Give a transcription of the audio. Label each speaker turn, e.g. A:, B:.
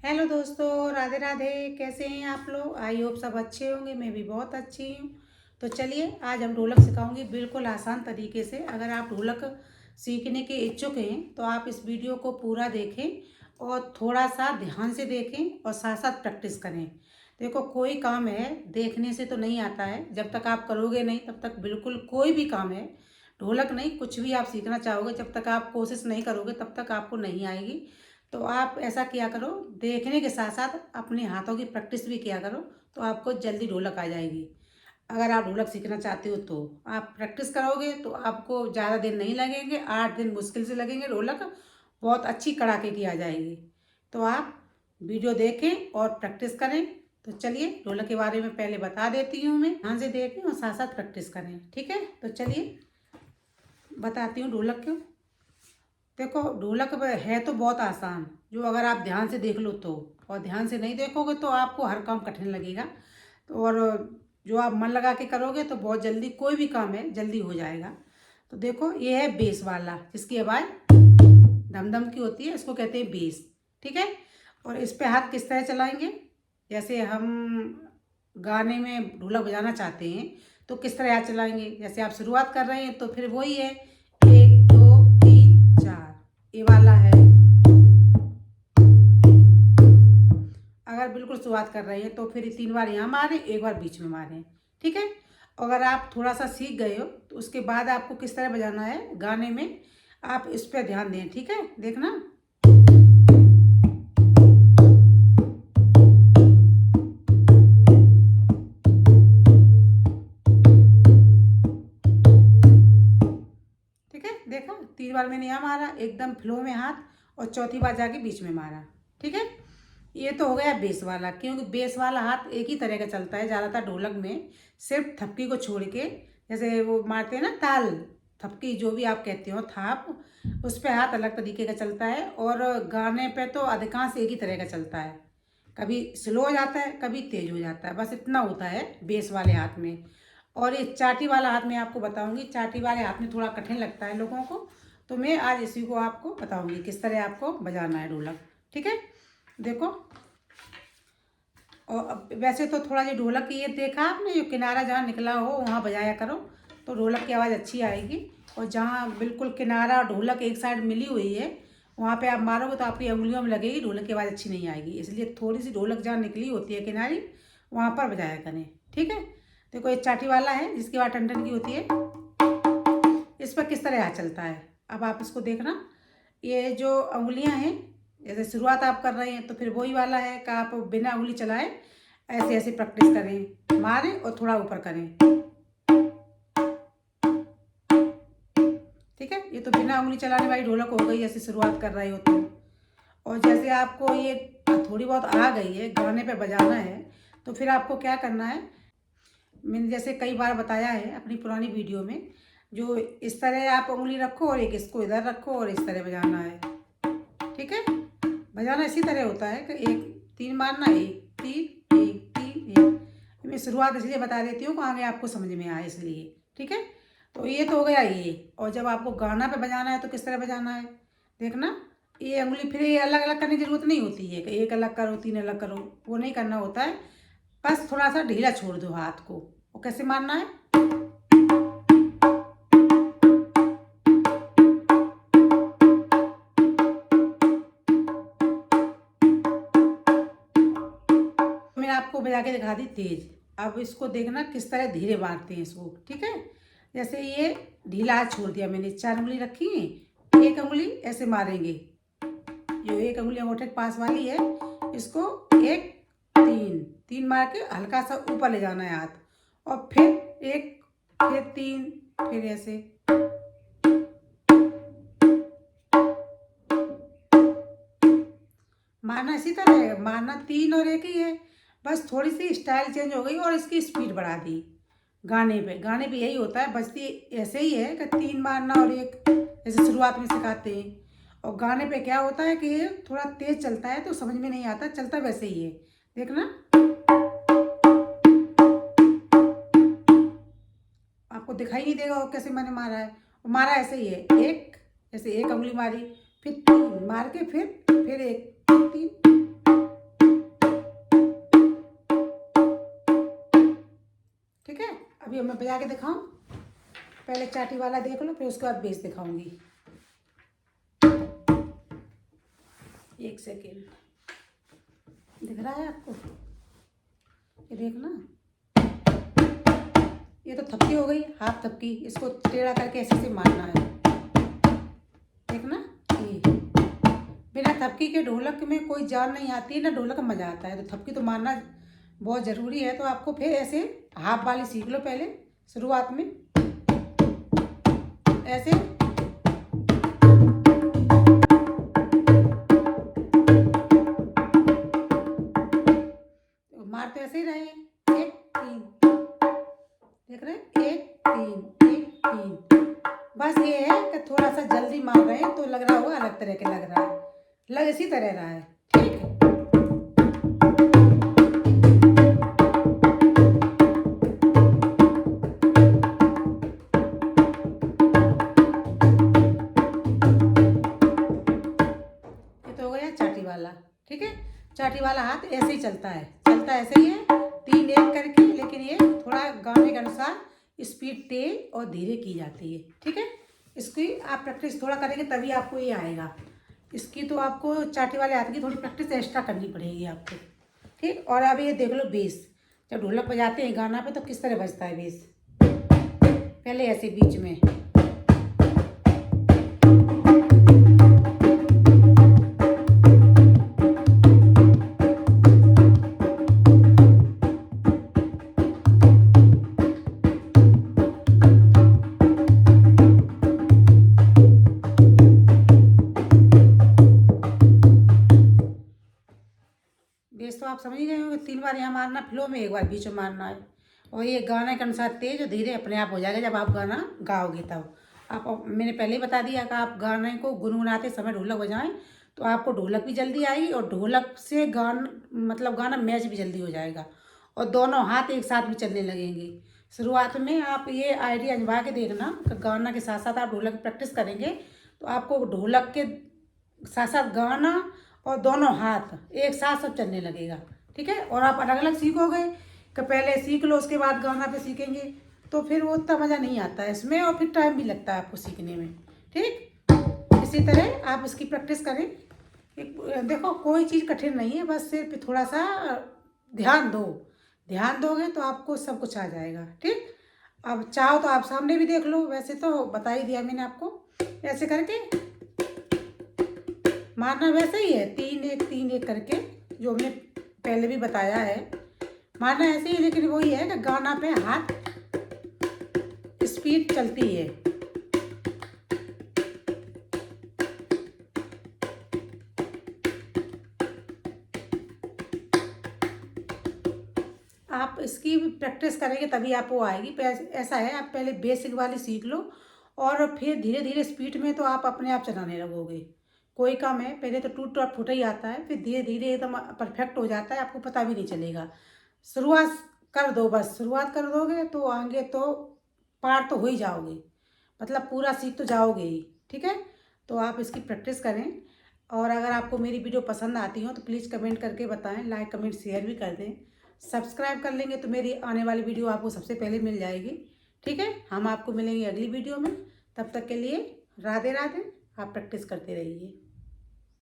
A: Hello दोस्तों, राधे राधे। कैसे हैं आप लोग? आई होप सब अच्छे होंगे। मैं भी बहुत अच्छी हूँ। तो चलिए, आज हम ढोलक सिखाऊंगी बिल्कुल आसान तरीके से। अगर आप ढोलक सीखने के इच्छुक हैं तो आप इस वीडियो को पूरा देखें और थोड़ा सा ध्यान से देखें और साथ साथ प्रैक्टिस करें। देखो, कोई काम है देखने से तो नहीं आता है। जब तक आप करोगे नहीं तब तक बिल्कुल कोई भी काम है, ढोलक नहीं कुछ भी आप सीखना चाहोगे, जब तक आप कोशिश नहीं करोगे तब तक आपको नहीं आएगी। तो आप ऐसा किया करो, देखने के साथ साथ अपने हाथों की प्रैक्टिस भी किया करो, तो आपको जल्दी ढोलक आ जाएगी। अगर आप ढोलक सीखना चाहते हो तो आप प्रैक्टिस करोगे तो आपको ज़्यादा दिन नहीं लगेंगे, 8 दिन मुश्किल से लगेंगे। ढोलक बहुत अच्छी कड़ाके की आ जाएगी। तो आप वीडियो देखें और प्रैक्टिस करें। तो चलिए, ढोलक के बारे में पहले बता देती हूँ। मैं ध्यान से देखें और साथ साथ प्रैक्टिस करें, ठीक है? तो चलिए बताती हूँ ढोलक क्यों। देखो, ढोलक है तो बहुत आसान, जो अगर आप ध्यान से देख लो तो, और ध्यान से नहीं देखोगे तो आपको हर काम कठिन लगेगा। तो और जो आप मन लगा के करोगे तो बहुत जल्दी कोई भी काम है जल्दी हो जाएगा। तो देखो, ये है बेस वाला, जिसकी आवाज़ धम धम की होती है, इसको कहते हैं बेस, ठीक है? और इस पे हाथ किस तरह चलाएंगे, जैसे हम गाने में ढोलक बजाना चाहते हैं तो किस तरह हाथ चलाएंगे। जैसे आप शुरुआत कर रहे हैं तो फिर वही है, 1 2 3 4, ये वाला है। अगर बिल्कुल शुरुआत कर रहे हैं तो फिर 3 बार यहाँ मारें, 1 बार बीच में मारें, ठीक है? अगर आप थोड़ा सा सीख गए हो तो उसके बाद आपको किस तरह बजाना है गाने में, आप इस पर ध्यान दें, ठीक है? देखना, ठीक है? देखा, 3 बार मैंने यहाँ मारा एकदम फ्लो में हाथ, और चौथी बार जाके बीच में मारा, ठीक है? ये तो हो गया बेस वाला, क्योंकि बेस वाला हाथ एक ही तरह का चलता है ज़्यादातर ढोलक में, सिर्फ थपकी को छोड़ के। जैसे वो मारते हैं ना ताल, थपकी जो भी आप कहते हो, थाप, उस पे हाथ अलग तरीके का चलता है। और गाने पे तो अधिकांश एक ही तरह का चलता है, कभी स्लो हो जाता है कभी तेज हो जाता है, बस इतना होता है बेस वाले हाथ में। और ये चाटी वाला हाथ मैं आपको बताऊंगी, चाटी वाले हाथ में थोड़ा कठिन लगता है लोगों को, तो मैं आज इसी को आपको बताऊंगी किस तरह आपको बजाना है ढोलक, ठीक है? देखो, और वैसे तो थोड़ा जो ढोलक की ये देखा आपने, जो किनारा जहाँ निकला हो वहाँ बजाया करो तो ढोलक की आवाज़ अच्छी आएगी। और जहाँ बिल्कुल किनारा और ढोलक एक साइड मिली हुई है वहाँ पे आप मारोगे तो आपकी उंगलियों में लगेगी, ढोलक की आवाज़ अच्छी नहीं आएगी। इसलिए थोड़ी सी ढोलक जहाँ निकली होती है किनारी, वहाँ पर बजाया करें, ठीक है? देखो, एक चाटी वाला है जिसकी आवाज़ टन टन की होती है, इस पर किस तरह हाथ चलता है। अब आप इसको देखना, ये जो उंगलियां हैं, जैसे शुरुआत आप कर रहे हैं तो फिर वही वाला है कि आप बिना उंगली चलाए ऐसे ऐसे प्रैक्टिस करें, मारें और थोड़ा ऊपर करें, ठीक है? ये तो बिना उंगली चलाने वाली ढोलक हो गई, ऐसे शुरुआत कर रहे हो तो। और जैसे आपको ये थोड़ी बहुत आ गई है, गाने पे बजाना है, तो फिर आपको क्या करना है, मैंने जैसे कई बार बताया है अपनी पुरानी वीडियो में, जो इस तरह आप उंगली रखो और एक इसको इधर रखो और इस तरह बजाना है, ठीक है? बजाना इसी तरह होता है कि 1 3 मारना, 1 3 1 3 1। मैं शुरुआत इसलिए बता देती हूँ कि आगे आपको समझ में आए, इसलिए, ठीक है? तो ये तो हो गया ये। और जब आपको गाना पे बजाना है तो किस तरह बजाना है, देखना, ये उंगली फिर ये अलग अलग करने की जरूरत नहीं होती है कि 1 अलग करो 3 अलग करो, वो नहीं करना होता है। बस थोड़ा सा ढीला छोड़ दो हाथ को। और कैसे मारना है, मैंने आपको बजा के दिखा दी तेज। अब इसको देखना किस तरह धीरे मारते हैं इसको, ठीक है? जैसे ये ढीला हाथ छोड़ दिया मैंने, 4 उंगली रखी है, 1 उंगली ऐसे मारेंगे, जो 1 उंगली अंगूठे के पास वाली है, इसको 1 3 3 मार के हल्का सा ऊपर ले जाना है हाथ, और फिर 1 फिर 3 फिर ऐसे। मारना इसी तरह है, मारना 3 और 1 ही है, बस थोड़ी सी स्टाइल चेंज हो गई और इसकी स्पीड बढ़ा दी। गाने पे यही होता है, बजती ऐसे ही है कि 3 मारना और 1, जैसे शुरुआत में सिखाते हैं। और गाने पे क्या होता है कि ये थोड़ा तेज चलता है तो समझ में नहीं आता, चलता वैसे ही है, देखना। आपको दिखाई नहीं देगा और कैसे मैंने मारा है, मारा ऐसे ही है, एक ऐसे 1 उंगली मारी, फिर 3 मार के फिर 1 3 अभी मैं बजा के दिखाऊं? पहले चाटी वाला देख लो, फिर उसके बाद बेस दिखाऊंगी। 1 सेकेंड, दिख रहा है आपको? ये देखना, ये तो थपकी हो गई, हाफ थपकी। इसको टेढ़ा करके ऐसे से मारना है, देखना। ये बिना थपकी के ढोलक में कोई जान नहीं आती है, ना ढोलक में मजा आता है। तो थपकी तो मारना बहुत ज़रूरी है। तो आपको फिर ऐसे हाफ वाली सीख लो पहले शुरुआत में, ऐसे। तो मारते ऐसे ही रहे, 1 3, देख रहे हैं, 1 3 1 3। बस ये है कि थोड़ा सा जल्दी मार रहे हैं तो लग रहा होगा अलग तरह के लग रहा है, लग इसी तरह रहा है, ठीक है। चाटी वाला, ठीक है। चाटी वाला हाथ ऐसे ही चलता है, चलता ऐसे ही है, 3 1 करके। लेकिन ये थोड़ा गाने के अनुसार स्पीड तेज और धीरे की जाती है, ठीक है। इसकी आप प्रैक्टिस थोड़ा करेंगे तभी आपको ये आएगा। इसकी तो आपको चाटी वाले हाथ की थोड़ी प्रैक्टिस एक्स्ट्रा करनी पड़ेगी आपको, ठीक। और अब ये देख लो बेस, जब ढोलक बजाते हैं गाना पे तो किस तरह बजता है बेस। पहले ऐसे बीच में, बेस तो आप समझ ही गए होंगे। 3 बार यहाँ मारना फ्लो में, 1 बार बीच में मारना है। और ये गाने के अनुसार तेज और धीरे अपने आप हो जाएगा जब आप गाना गाओगे तब। आप मैंने पहले ही बता दिया कि आप गाने को गुनगुनाते समय ढोलक बजाएं तो आपको ढोलक भी जल्दी आएगी और ढोलक से गाना मैच भी जल्दी हो जाएगा और दोनों हाथ एक साथ भी चलने लगेंगे। शुरुआत में आप ये आइडिया आजमा के देखना कि गाना के साथ साथ आप ढोलक की प्रैक्टिस करेंगे तो आपको ढोलक के साथ साथ गाना और दोनों हाथ एक साथ सब चलने लगेगा, ठीक है। और आप अलग अलग सीखोगे कि पहले सीख लो उसके बाद गाना पे सीखेंगे तो फिर वो उतना मज़ा नहीं आता है इसमें और फिर टाइम भी लगता है आपको सीखने में, ठीक। इसी तरह आप इसकी प्रैक्टिस करें। देखो कोई चीज़ कठिन नहीं है, बस सिर्फ थोड़ा सा ध्यान दो, ध्यान दोगे तो आपको सब कुछ आ जाएगा, ठीक। अब चाहो तो आप सामने भी देख लो, वैसे तो बता ही दिया मैंने आपको। ऐसे करके मारना वैसे ही है, 3 1 3 1 करके, जो हमने पहले भी बताया है। मारना ऐसे ही, लेकिन वही है कि गाना पे हाथ स्पीड चलती है। आप इसकी प्रैक्टिस करेंगे तभी आपको आएगी। ऐसा है, आप पहले बेसिक वाली सीख लो और फिर धीरे धीरे स्पीड में तो आप अपने आप चलाने लगोगे। कोई काम है पहले तो टूट और फूटा ही आता है, फिर धीरे धीरे एकदम परफेक्ट हो जाता है, आपको पता भी नहीं चलेगा। शुरुआत कर दो, बस शुरुआत कर दोगे तो आगे तो पार तो हो ही जाओगे, मतलब पूरा सीख तो जाओगे ही, ठीक है। तो आप इसकी प्रैक्टिस करें और अगर आपको मेरी वीडियो पसंद आती हो तो प्लीज़ कमेंट करके बताएं, लाइक कमेंट शेयर भी कर दें। सब्सक्राइब कर लेंगे तो मेरी आने वाली वीडियो आपको सबसे पहले मिल जाएगी, ठीक है। हम आपको मिलेंगे अगली वीडियो में, तब तक के लिए राधे राधे। आप प्रैक्टिस करते रहिए।